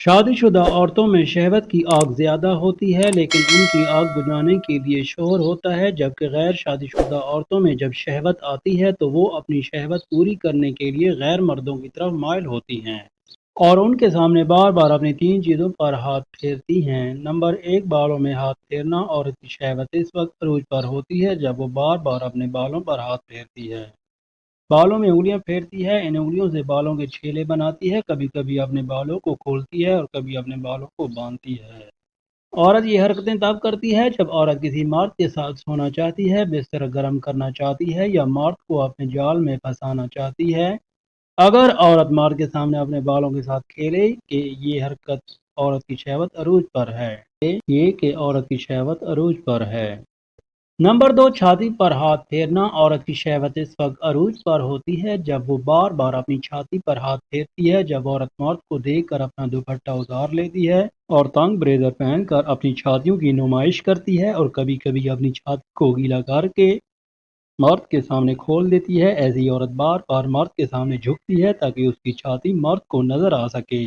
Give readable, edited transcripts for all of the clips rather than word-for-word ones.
شادی شدہ عورتوں میں شہوت کی آگ زیادہ ہوتی ہے لیکن ان کی آگ بجھانے کے لیے شوہر ہوتا ہے، جبکہ غیر شادی شدہ عورتوں میں جب شہوت آتی ہے تو وہ اپنی شہوت پوری کرنے کے لیے غیر مردوں کی طرف مائل ہوتی ہیں اور ان کے سامنے بار بار اپنی تین چیزوں پر ہاتھ پھیرتی ہیں۔ نمبر ایک، بالوں میں ہاتھ پھیرنا۔ عورت کی شہوت اس وقت عروج پر ہوتی ہے جب وہ بار بار اپنے بالوں پر ہاتھ پھیرتی ہے، بالوں میں انگلیاں پھیرتی ہے، ان انگلیوں سے بالوں کے چھیلے بناتی ہے، کبھی کبھی اپنے بالوں کو کھولتی ہے اور کبھی اپنے بالوں کو باندھتی ہے۔ عورت یہ حرکتیں تب کرتی ہے جب عورت کسی مرد کے ساتھ سونا چاہتی ہے، بستر گرم کرنا چاہتی ہے یا مرد کو اپنے جال میں پھنسانا چاہتی ہے۔ اگر عورت مرد کے سامنے اپنے بالوں کے ساتھ کھیلے کہ یہ حرکت عورت کی شہوت عروج پر ہے، یہ کہ عورت کی شہوت عروج پر ہے۔ نمبر دو، چھاتی پر ہاتھ پھیرنا۔ عورت کی شہوت اس وقت عروج پر ہوتی ہے جب وہ بار بار اپنی چھاتی پر ہاتھ پھیرتی ہے، جب عورت مرد کو دیکھ کر اپنا دوپٹہ اتار لیتی ہے اور تنگ بریزر پہن کر اپنی چھاتیوں کی نمائش کرتی ہے اور کبھی کبھی اپنی چھاتی کو گیلا کر کے مرد کے سامنے کھول دیتی ہے۔ ایسی عورت بار بار مرد کے سامنے جھکتی ہے تاکہ اس کی چھاتی مرد کو نظر آ سکے۔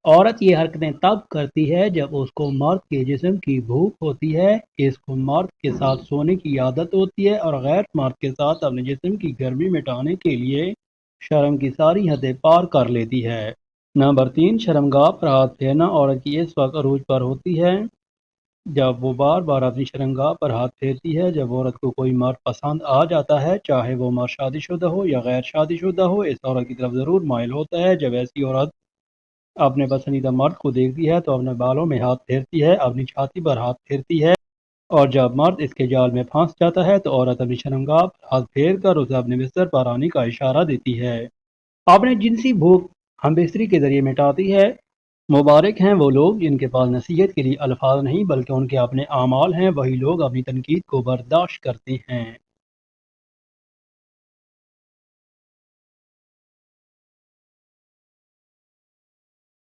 عورت یہ حرکتیں تب کرتی ہے جب اس کو مرد کے جسم کی بھوک ہوتی ہے، اس کو مرد کے ساتھ سونے کی عادت ہوتی ہے اور غیر مرد کے ساتھ اپنے جسم کی گرمی مٹانے کے لیے شرم کی ساری حدیں پار کر لیتی ہے۔ نمبر تین، شرمگاہ پر ہاتھ پھیرنا۔ عورت کی اس وقت عروج پر ہوتی ہے جب وہ بار بار اپنی شرمگاہ پر ہاتھ پھیرتی ہے، جب عورت کو کوئی مرد پسند آ جاتا ہے، چاہے وہ مرد شادی شدہ ہو یا غیر شادی شدہ ہو، اس عورت کی طرف ضرور مائل ہوتا ہے۔ جب ایسی عورت اپنے پسندیدہ مرد کو دیکھتی ہے تو اپنے بالوں میں ہاتھ پھیرتی ہے، اپنی چھاتی پر ہاتھ پھیرتی ہے اور جب مرد اس کے جال میں پھنس جاتا ہے تو عورت اپنی شرمگاہ پر ہاتھ پھیر کر اسے اپنے بستر پر آنے کا اشارہ دیتی ہے۔ اپنی جنسی بھوک ہم بستری کے ذریعے مٹاتی ہے۔ مبارک ہیں وہ لوگ جن کے پاس نصیحت کے لیے الفاظ نہیں بلکہ ان کے اپنے اعمال ہیں، وہی لوگ اپنی تنقید کو برداشت کرتے ہیں۔